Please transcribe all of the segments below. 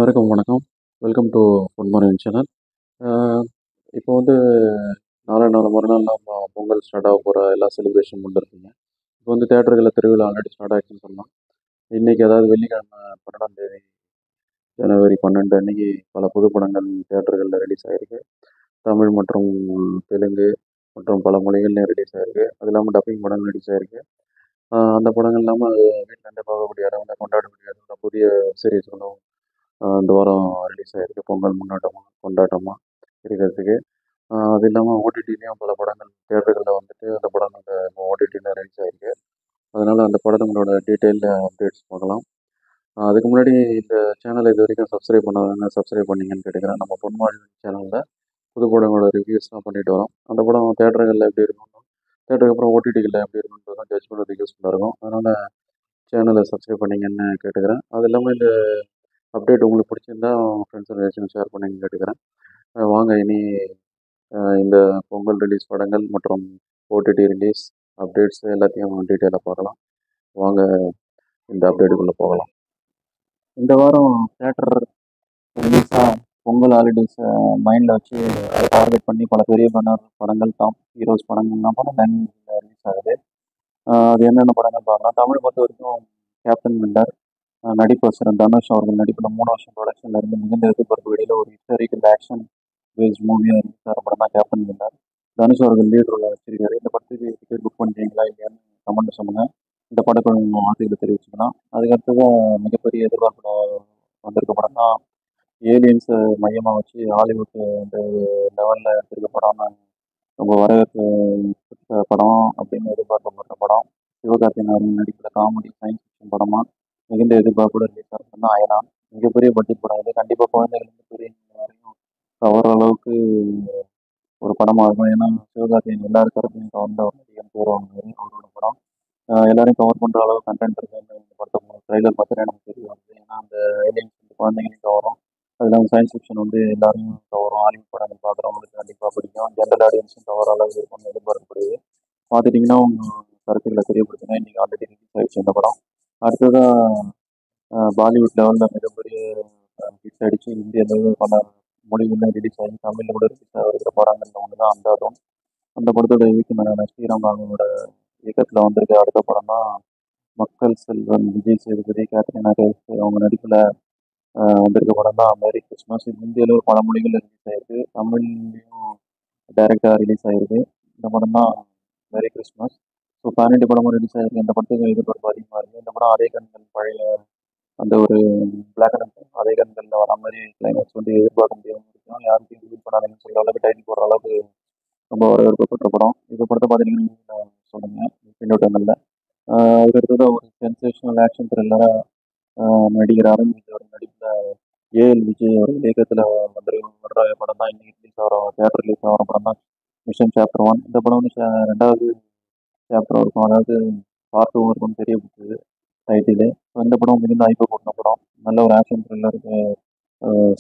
எல்லாருக்கும் வணக்கம். Welcome to Ponmaran channel. அ இப்போ வந்து நாளை மறுநாள் நம்ம பொங்கல் ஸ்டார்ட் ஆக போற எல்லா செலிப்ரேஷன் முடிஞ்சிருக்குங்க. இப்போ வந்து தியேட்டர்கள்ல திருவிழா ஆல்ரெடி ஸ்டார்ட் ஆயிடுச்சுன்னு சொல்லலாம். இன்னைக்கு அதாவது வெள்ளிக்கிழமை 12ஆம் தேதி ஜனவரி 12 அன்னைக்கு பல புதுப்படங்கள் தியேட்டர்கள்ல ரிலீஸ் ஆயிருக்கு. தமிழ் மற்றும் தெலுங்கு மற்றும் பல மொழிகள்லயும் ரிலீஸ் ஆயிருக்கு. அது இல்லாம டப்பிங் படம் ரிலீஸ் ஆயிருக்கு. அந்த படங்கள் இல்லாம அது வீட்ல இருந்தே பார்க்கக்கூடிய அளவுல கொண்டாடக்கூடிய அளவுல புதிய சீரிஸ்களும் இந்த வாரம் ரிலீஸ் ஆயிருக்கு. பொங்கல் கொண்டாட்டமா இருக்கிறதுக்கு. அது இல்லாமல் ஓடிடிலையும் பல படங்கள் தியேட்டர்களில் வந்துட்டு அந்த படங்கள் ஓடிடியில் ரிலீஸ் ஆயிருக்கு. அதனால அந்த படங்களோட டீட்டெயில் அப்டேட்ஸ் பார்க்கலாம். அதுக்கு முன்னாடி இந்த சேனலை இது வரைக்கும் சப்ஸ்கிரைப் பண்ணாதவங்க சப்ஸ்கிரைப் பண்ணீங்கன்னு கேட்டுக்கிறேன். நம்ம பொன்மாடி சேனலில் புது படங்களோட ரிவ்யூஸ்லாம் பண்ணிட்டு வரோம். அந்த படம் தியேட்டர்களில் எப்படி இருக்கும், தியேட்டருக்கு அப்புறம் ஓடிடிகளில் எப்படி இருக்குன்றதும் ஜட்ஜ் பண்ணுறதுக்கு யூஸ்ஃபுல்லாக இருக்கும். அதனால் சேனலை சப்ஸ்கிரைப் பண்ணீங்கன்னு கேட்டுக்கிறேன். அது இல்லாமல் இந்த அப்டேட் உங்களுக்கு பிடிச்சிருந்தா உங்கள் ஃப்ரெண்ட்ஸ் ரிலேஷன் ஷேர் பண்ணீங்கன்னு கேட்டுக்கிறேன். வாங்க இனி இந்த பொங்கல் ரிலீஸ் படங்கள் மற்றும் ஓடிடி ரிலீஸ் அப்டேட்ஸ் எல்லாத்தையும் டீட்டெயிலாக பார்க்கலாம். வாங்க இந்த அப்டேட்டுக்குள்ளே போகலாம். இந்த வாரம் தேட்டர் ரிலீஸாக பொங்கல் ஹாலிடேஸை மைண்டில் வச்சு அதை டார்கெட் பண்ணி பல பெரிய படங்கள் டாப் ஹீரோஸ் படங்கள்லாம் படம் லைனில் ரிலீஸ் ஆகுது. அது என்னென்ன படங்கள் பார்க்கலாம். தமிழ் பொறுத்த வரைக்கும் கேப்டன் மில்லர் நடிப்பவசரம் தனுஷ் அவர்கள் நடிப்பில் 3 வருஷம் ப்ரொடக்ஷனில் இருந்து மிகுந்த எதிர்பார்ப்பு வெளியில் ஒரு ஹிஸ்டாரிக்கல் ஆக்ஷன் பேஸ்ட் மூவியாக ரிலீஸ் ஆகிற படம் தான் கேப்டன் மில்லர். தனுஷ் அவர்கள் லீட் ரோலில் வச்சிருக்காரு. இந்த படத்துக்கு டிக்கெட் புக் பண்ணிட்டீங்களா இல்லையான்னு கமெண்ட் சொல்லுங்க. இந்த படத்தை உங்கள் வார்த்தைகளை தெரிவிச்சுக்கலாம். அதுக்கடுத்ததான் மிகப்பெரிய எதிர்பார்ப்பு வந்திருக்க படம் தான் ஏலியன்ஸை மையமாக வச்சு ஹாலிவுட் இந்த லெவலில் எடுத்திருக்க படம். ரொம்ப வரவேற்பு படம் அப்படின்னு எதிர்பார்க்கப்படுற படம். சிவகார்த்திகேயன் நடிப்பில் காமெடி சயின்ஸ் ஃபிக்ஷன் படமாக மிகுந்த எதிர்பார்ப்போட ரிலீஸ் ஆகிறதுனா அயலான். மிகப்பெரிய பட்ஜெட் படம் இது. கண்டிப்பாக குழந்தைகளுக்கு பெரிய வரையும் கவர அளவுக்கு ஒரு படமாக இருக்கும். ஏன்னா சிவகார்த்திகேயன் எல்லாரும் தரப்பையும் கவர்ந்த ஒரு நடிகன் பேர் வாங்குவாரு. அவரோட படம் எல்லாரையும் கவர் பண்ணுற அளவு கண்டென்ட் இருக்குன்னு இந்த படத்தை ட்ரைலர் பார்த்துட்டு எனக்கு தெரிய வருது. ஏன்னா அந்த ஏலியன்ஸ் வந்து குழந்தைங்களையும் கவரும். அது இல்லாமல் சயின்ஸ் ஃபிக்ஷன் வந்து எல்லாரும் கவரும். ஹாலிவுட் படங்கள் பார்க்குறவங்களுக்கு கண்டிப்பாக பிடிக்கும். ஜென்ரல் ஆடியன்ஸும் கவர் அளவு இருக்கும்னு எதிர்பார்க்கப்படுது. பார்த்துட்டிங்கன்னா உங்கள் கருத்துக்களை தெரியப்படுத்துங்க. இன்றைக்கி ஆல்ரெடி ரிலீஸ் ஆகிடுச்சு இந்த படம். அடுத்ததாக பாலிவுட் லெவலில் மிகப்பெரிய ஹிட் அடித்து இந்திய அளவில் பல மொழிகளில் ரிலீஸ் ஆகி தமிழில் கூட ரிலீஸ் ஆகிற படங்கள் ஒன்று தான் அந்தாதும். அந்த படத்தோட இயக்குனரான ஸ்ரீராம் ராகவனோட இயக்கத்தில் வந்திருக்க அடுத்த படம் தான் மக்கள் செல்வன் விஜய் சேதுபதி கேத்ரினா கைஃப் அவங்க நடிப்பில் வந்திருக்க படம் தான் மேரி கிறிஸ்மஸ். இது இந்தியாவில் பல மொழிகளில் ரிலீஸ் ஆகிருக்கு. தமிழ்லையும் டைரெக்டாக ரிலீஸ் ஆகிருக்கு. இந்த படம் தான் மேரி கிறிஸ்மஸ். ஸோ 18 படமும் ரிலீஸ் ஆகிருக்கு. இந்த படத்துக்கு எதிர்பார்ப்பு அதிகமாக இருக்குது. இந்த படம் அதே கண்கள் பழைய அந்த ஒரு பிளாக் அண்ட் அதே கண்களில் வர மாதிரி கிளைமேக்ஸ் வந்து எதிர்பார்க்க முடியாமல் இருக்கும். யாருக்கும் ரிலீஸ் பண்ணாதீங்கன்னு சொல்கிற அளவுக்கு டைட்டில் போடுற அளவுக்கு ரொம்ப வரவேற்பட்ட படம். இந்த படத்தை பார்த்தீங்கன்னா சொல்லுங்கள் பின்னோட்டங்களில். அதுக்கடுத்தது ஒரு சென்சேஷனல் ஆக்ஷன் த்ரில்லராக நடிகர் அரவிந்த் விஜய் அவர் நடிப்பில் ஏஎல் விஜய் அவர் இயக்கத்தில் வர்ற படம் தான் இன்னைக்கு ரிலீஸ் ஆகிற தேட்டர் ரிலீஸ் ஆகிற படம் தான் மிஷன் சாப்டர் 1. இந்த படம் வந்து 2வது சாப்டர் இருக்கும். அதாவது பார்ட் 2 இருக்கும்னு தெரியப்பட்டது டைட்டிலு. ஸோ இந்த படம் மிகுந்த ஐப்பை போட்டின படம். நல்ல ஒரு ஆக்ஷன் த்ரில்லருக்கு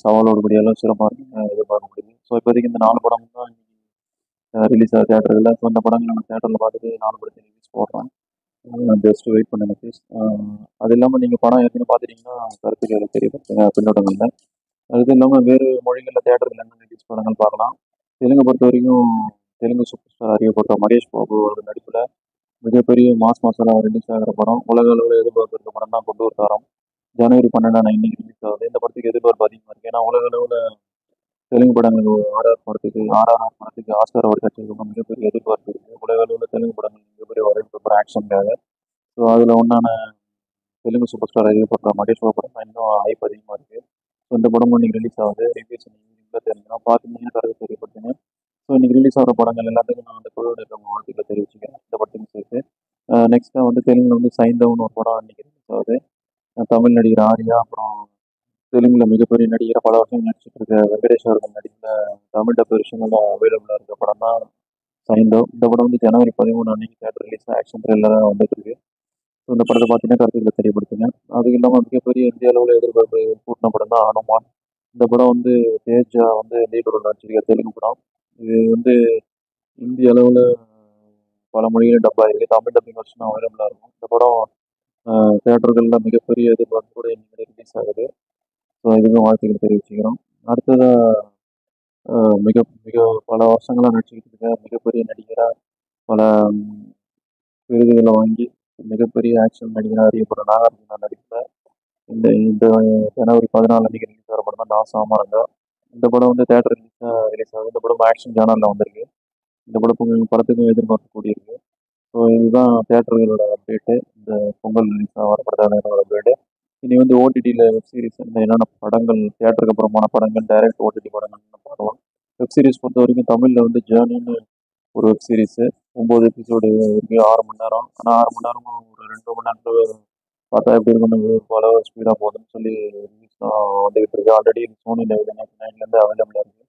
சவாலோடு கூடிய அளவு சிறப்பாக இருக்குன்னு எதிர்பார்க்க முடியுது. ஸோ இப்போதைக்கு இந்த 4 படம் தான் ரிலீஸ் ஆகிற தேட்டர்களில். ஸோ இந்த படங்கள் நம்ம தேட்டரில் பார்த்துட்டு 4 படத்தை ரிலீஸ் போடுறேன். ஜஸ்ட் வெயிட் பண்ணுங்க ப்ளீஸ். அது இல்லாமல் நீங்கள் படம் ஏற்கனவே பார்த்துட்டிங்கன்னா கருத்துக்களை தெரியப்படுத்துங்க பின்னோட்டங்களில். அது இல்லாமல் வேறு மொழிகளில் தேட்டரில் என்ன ரிலீஸ் படங்கள் பார்க்கலாம். தெலுங்கு பொறுத்த வரைக்கும் தெலுங்கு சூப்பர் ஸ்டார் அறியப்பட்ட மகேஷ் பாபு அவரோட நடிப்பில் மிகப்பெரிய மாஸ் மசாலாக ரிலீஸ் ஆகிற படம். உலக அளவில் எதிர்பார்க்கிற படம் தான் கொண்டு வந்தாரம். ஜனவரி 12 இன்னைக்கு ரிலீஸ் ஆகுது. இந்த படத்துக்கு எதிர்பார்ப்பு அதிகமாக இருக்குது. ஏன்னா உலக அளவில் தெலுங்கு படங்கள் ஆர்ஆர்ஆர் படத்துக்கு ஆஸ்கர் அவார்டு கிடைச்சதுக்கு மிகப்பெரிய எதிர்பார்ப்பு இருக்குது. உலக அளவில் தெலுங்கு படங்கள் மிகப்பெரிய வரவேற்பு ஆக்ஷனுக்காக. ஸோ அதில் ஒன்றான தெலுங்கு சூப்பர் ஸ்டார் அறியப்பட்ட மகேஷ் பாபு படம் தான் இன்னும் ஹைப் அதிகமாக இருக்குது. ஸோ இந்த படமும் இன்னைக்கு ரிலீஸ் ஆகுது. ரிவ்யூஸ் நீங்கள் தெரிஞ்சுக்கலாம். பார்த்துருந்தீங்கன்னா கருத்து தெரியப்படுத்துங்க. ஸோ இன்னைக்கு ரிலீஸ் ஆகிற படங்கள் எல்லாத்துக்கும் நான் அந்த குழுவில் இருக்கிற வாழ்த்துக்களை தெரிவிச்சுக்கிறேன். இந்த படத்துக்கு சேர்த்து நெக்ஸ்ட்டாக வந்து தெலுங்குல வந்து சைந்தவன் ஒரு படம் இன்னைக்கு ரிலீஸ் ஆகுது. தமிழ் நடிகர் ஆர்யா, அப்புறம் தெலுங்குல மிகப்பெரிய நடிகரை பல வருஷம் நடிச்சிட்டு இருக்க வெங்கடேஷ் அவர்கள் நடிப்பில் தமிழ் டப் விஷயங்கள்லாம் அவைலபிளாக இருக்க படம் தான் சைந்தவ். இந்த படம் வந்து ஜனவரி 13 அன்னைக்கு தேட்டர் ரிலீஸ் ஆக்ஷன் த்ரில்லராக வந்துட்டு இருக்கு. ஸோ இந்த படத்தை பார்த்தீங்கன்னா கருத்துக்களை தெரியப்படுத்துங்க. அது இல்லாமல் மிகப்பெரிய இந்திய அளவில் எதிர்பார்ப்பு கூட்டின படம் தான் அனுமான். இந்த படம் வந்து தேஜா வந்து லீட் ரோல் நடிச்சிருக்க தெலுங்கு படம். இது வந்து இந்திய அளவில் பல மொழிகளில் டப் ஆகிருக்கு. தமிழ் டப்பிங் வருஷன் அவைலபிளாக இருக்கும். இந்த படம் தேட்டர்களில் மிகப்பெரிய எதிர்பார்ப்பு கூட இன்னைக்கு ரிலீஸ் ஆகுது. ஸோ இதுக்கும் வாழ்த்துக்கள் தெரிவிச்சுக்கிறோம். அடுத்ததாக மிக மிக பல வருஷங்களாக நடிச்சுக்கிட்டு இருக்க மிகப்பெரிய நடிகராக பல விருதுகளை வாங்கி மிகப்பெரிய ஆக்ஷன் நடிகராக அறியப்படுற நாகார்ஜுனா நடிப்பில் இந்த இந்த ஜனவரி 14 அன்னைக்கு ரிலீஸ் ஆகிற படம் தான் நான் சாமரங்கா. இந்த படம் வந்து தேட்டர் ரிலீஸ் ஆகுது. இந்த படம் ஆக்ஷன் ஜானரில் வந்திருக்கு. இந்த படத்துக்கும் எதிர்பார்க்கக்கூடிய இருக்கு. ஸோ இதுதான் தேட்டர்களோட அப்டேட்டு. இந்த பொங்கல் ரிலீஸ் ஆகிற படத்தோட அப்டேட்டு. இனி வந்து ஓடிடியில் வெப் சீரிஸ் என்னென்ன படங்கள் தேட்டருக்கு அப்புறமான படங்கள் டைரக்ட் ஓடிடி படங்கள்னு பார்க்கலாம். வெப் சீரிஸ் பொறுத்த வரைக்கும் தமிழில் வந்து ஜேர்னின்னு ஒரு வெப் சீரிஸு 9 எபிசோடு இருக்கு, 6 மணி நேரம். ஆனால் 6 மணி நேரமும் ஒரு 2 மணி நேரத்தில் பார்த்தா எப்படி இருக்குன்னு பல ஸ்பீடாக போகுதுன்னு சொல்லி ரிலீஸ் தான் வந்துகிட்டு இருக்கு. ஆல்ரெடி சோனி லைவ்ல நைட்லேருந்து அவைலபிளாக இருக்குது.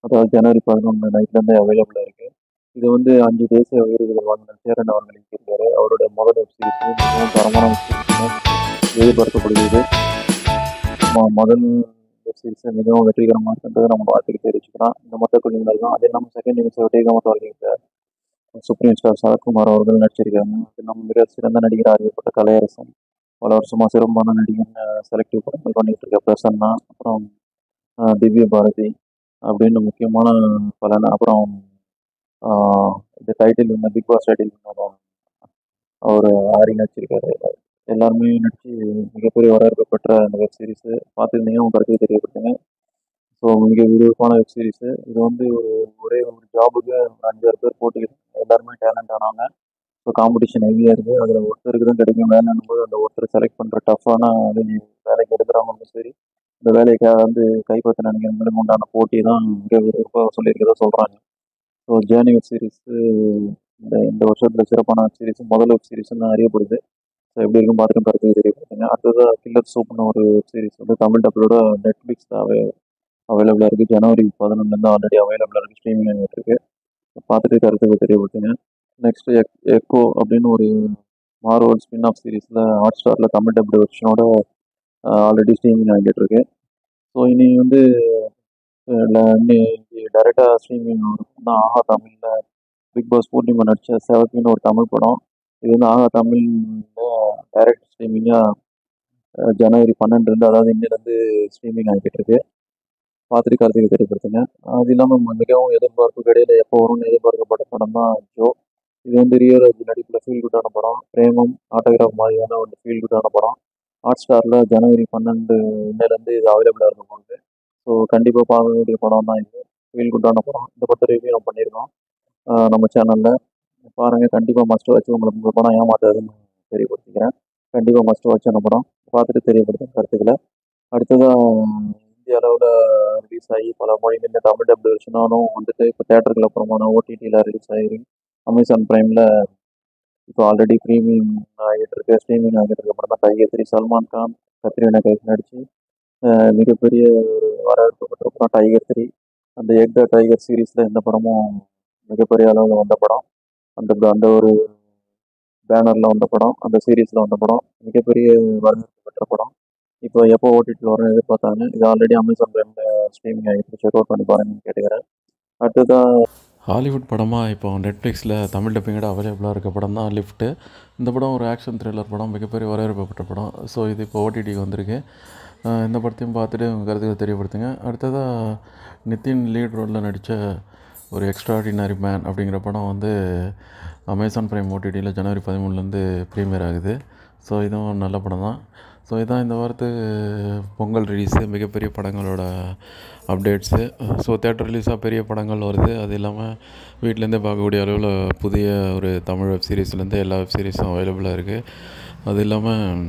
அதாவது ஜனவரி 11 நைட்லேருந்தே அவைலபிளாக இருக்குது. இது வந்து 5 தேசிய விருதுகள் வாங்கின சேரன் அவர்கள் இருக்காரு. அவருடைய முதல் வெப் சீரிஸ் மிகவும் தரமான வெப் சீரிஸ் எதிர்பார்க்கப்படுகிறது. முதல் வெப் சீரிஸை மிகவும் வெற்றிகரமாக இருக்கின்றதை நம்ம பார்த்துக்கிட்டு தெரிவிச்சுக்கலாம். இந்த மொத்த குழுவினர் தான். அது இல்லாமல் செகண்ட் நியூஸ் வெற்றிகரமாக தொடங்கியிருக்க சுப்ரீம் ஸ்டார் சரத்குமார் அவர்கள் நடிச்சிருக்காங்க. அது நம்ம மிக சிறந்த நடிகராக அறியப்பட்ட கலையரசன் பல வருஷமாக சிறப்பான நடிகர்னு செலக்டிவ் படங்கள் பண்ணிட்டு இருக்க பிரசன்னா, அப்புறம் திவ்ய பாரதி அப்படின்னு முக்கியமான பல அப்புறம் இந்த டைட்டில் இந்த பிக் பாஸ் டைட்டில் அவர் ஆரி நடிச்சிருக்காரு. எல்லாருமே நடிச்சு மிகப்பெரிய வரவேற்பு பெற்ற அந்த வெப் சீரிஸ் பார்த்துருந்தீங்கன்னா உங்க கருத்தை தெரியப்படுத்துங்க. ஸோ மிக விறுவிறுப்பான வெப் சீரிஸ். இது வந்து ஒரே ஒரு ஜாபுக்கு ஒரு 5-6 பேர் போட்டிக்கிட்டு எல்லாருமே டேலண்ட் ஆனவங்க. ஸோ காம்படிஷன் ஹெவியாக இருக்குது. அதில் ஒருத்தருக்கு தான் கிடைக்கும் வேலைன்னும் போது அந்த ஒருத்தர் செலக்ட் பண்ணுற டஃப்பான அது வேலைக்கு எடுக்கிறவங்களுக்கும் சரி, இந்த வேலைக்காக வந்து கைப்பற்ற நினைக்கிறவங்களுக்கும் உண்டான போட்டி தான் மிக விறுவிறுப்பாக சொல்லியிருக்கிறதா சொல்கிறாங்க. ஸோ ஜேர்னி வெப் சீரிஸ் இந்த வருஷத்தில் சிறப்பான வெப் சீரிஸ் முதல் வெப் சீரிஸ்ன்னு அறியப்படுது. ஸோ எப்படி இருக்கும் பார்த்துட்டு கருத்து தெரியப்படுத்துங்க. அடுத்ததாக கில்லர் சூப்னு ஒரு வெப் சீரிஸ் வந்து தமிழ் டப்பிலோட நெட்ஃப்ளிக்ஸ் அவைலபிளாக இருக்குது. ஜனவரி 11 ஆல்ரெடி அவைலபிளாக இருக்குது, ஸ்ட்ரீமிங் ஆகிட்டு இருக்கு. பார்த்துட்டு கருத்துக்கள் தெரியப்படுத்துங்க. நெக்ஸ்ட் எக்கோ அப்படின்னு ஒரு மார்வல் ஸ்பின் ஆஃப் சீரீஸில் ஹாட் ஸ்டாரில் தமிழ் டப்டு வெர்ஷனோட ஆல்ரெடி ஸ்ட்ரீமிங் ஆகிட்டு இருக்கு. ஸோ இனி வந்து டைரெக்டாக ஸ்ட்ரீமிங் தான் ஆஹா தமிழில் பிக் பாஸ் பூர்ணிமா நடித்த செவக்கின்னு ஒரு தமிழ் படம். இது வந்து ஆஹா தமிழில் டைரக்ட் ஸ்ட்ரீமிங்காக ஜனவரி 12 அதாவது இன்னிலேருந்து ஸ்ட்ரீமிங் ஆகிட்டு இருக்கு. பார்த்துட்டு கருத்துக்கள் தெரியப்படுத்துங்க. அது இல்லாமல் மிகவும் எதிர்பார்ப்புக்கு இடையில எப்போ வரும்னு எதிர்பார்க்கப்பட்ட படம் தான் ஜோ. இது வந்து ரியராஜ் நடிப்பில் ஃபீல் குட்டான படம். பிரேமம் ஆட்டோகிராஃப் மாதிரியான ஒரு ஃபீல் குட்டான படம். ஹாட் ஸ்டாரில் ஜனவரி 12 இன்னிலேருந்து இது அவைலபிளாக இருக்க போகுது. ஸோ கண்டிப்பாக பார்க்க வேண்டிய படம் தான் இது. ஃபீல் குட்டான படம். இந்த படத்தை ரிவ்யூ நம்ம பண்ணியிருக்கோம் நம்ம சேனலில். பாருங்கள், கண்டிப்பாக மஸ்ட் வாட்ச். உங்களுக்கு இந்த படம் ஏமாத்தாதுன்னு தெரியப்படுத்திக்கிறேன். கண்டிப்பாக மஸ்ட் வாட்ச் அந்த படம். பார்த்துட்டு தெரியப்படுத்தும் கருத்துக்களை. அடுத்ததாக இந்திய அளவில் ரிலீஸ் ஆகி பல மொழிகளில் தமிழ் டப்டு வெர்ஷனாலும் வந்துட்டு இப்போ தேட்டருக்கு அப்புறமான ஓடிடியில் ரிலீஸ் ஆகிருக்கு. அமேசான் ப்ரைமில் இப்போ ஆல்ரெடி ப்ரீமியம் ஆகிட்டு இருக்கு, ஸ்ட்ரீமிங் ஆகிட்டு இருக்க படம் தான் டைகர் 3. சல்மான் கான், கத்ரீனா கைஃப் நடித்து மிகப்பெரிய ஒரு வரவேற்பு பெற்ற படம் டைகர் 3. அந்த எக் த டைகர் சீரீஸில் இந்த படமும் மிகப்பெரிய அளவில் வந்த படம். அந்த ஒரு பேனரில் வந்த படம், அந்த சீரீஸில் வந்த படம் மிகப்பெரிய வரவேற்பு பெற்ற படம். இப்போ எப்போ ஓடிடியில் வரும்னு எதிர்பார்த்தாங்க. இது ஆல்ரெடி அமேசான் ப்ரைமில் ஸ்ட்ரீமிங் ஆகிட்டு செக் அவுட் பண்ணி பாருங்கன்னு கேட்டுக்கிறேன். அடுத்ததாக ஹாலிவுட் படமாக இப்போ நெட்ஃப்ளிக்ஸில் தமிழ் டப்பிங்கோட அவைலபிளாக இருக்க படம் தான் லிஃப்ட்டு. இந்த படம் ஒரு ஆக்ஷன் த்ரில்லர் படம், மிகப்பெரிய வரவேற்பட்ட படம். ஸோ இது இப்போ ஓடிடிக்கு வந்திருக்கு. இந்த படத்தையும் பார்த்துட்டு உங்கள் கருத்துக்களை தெரியப்படுத்துங்க. அடுத்ததாக நிதின் லீட் ரோலில் நடித்த ஒரு எக்ஸ்ட்ராடினரி மேன் அப்படிங்கிற படம் வந்து அமேசான் ப்ரைம் ஓடிடியில் ஜனவரி 13 ப்ரீமியர் ஆகுது. ஸோ இதுவும் நல்ல படம் தான். ஸோ இதான் இந்த வாரத்து பொங்கல் ரிலீஸு, மிகப்பெரிய படங்களோட அப்டேட்ஸு. ஸோ தேட்டர் ரிலீஸாக பெரிய படங்கள் வருது. அது இல்லாமல் வீட்டிலேருந்தே பார்க்கக்கூடிய அளவில் புதிய ஒரு தமிழ் வெப் சீரிஸ்லேருந்து எல்லா வெப் சீரிஸும் அவைலபிளாக இருக்குது. அது இல்லாமல்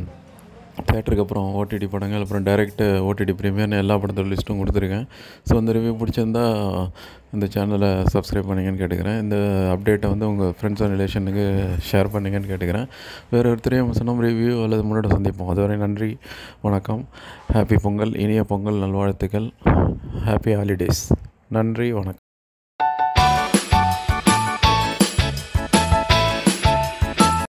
தேட்டருக்கு அப்புறம் ஓடிடி படங்கள், அப்புறம் டைரெக்ட் ஓடிடி ப்ரீமியர்னு எல்லா படத்தோட லிஸ்ட்டும் கொடுத்துருக்கேன். ஸோ இந்த ரிவ்யூ பிடிச்சிருந்தா இந்த சேனலை சப்ஸ்கிரைப் பண்ணிங்கன்னு கேட்டுக்கிறேன். இந்த அப்டேட்டை வந்து உங்கள் ஃப்ரெண்ட்ஸ் அண்ட் ரிலேஷனுக்கு ஷேர் பண்ணிங்கன்னு கேட்டுக்கிறேன். வேறு ஒருத்தரையும் சொன்ன ரிவ்யூ அல்லது முன்னாடி சந்திப்போம். அதுவரை நன்றி, வணக்கம். ஹாப்பி பொங்கல், இனிய பொங்கல் நல்வாழ்த்துக்கள். Happy holidays. நன்றி, வணக்கம்.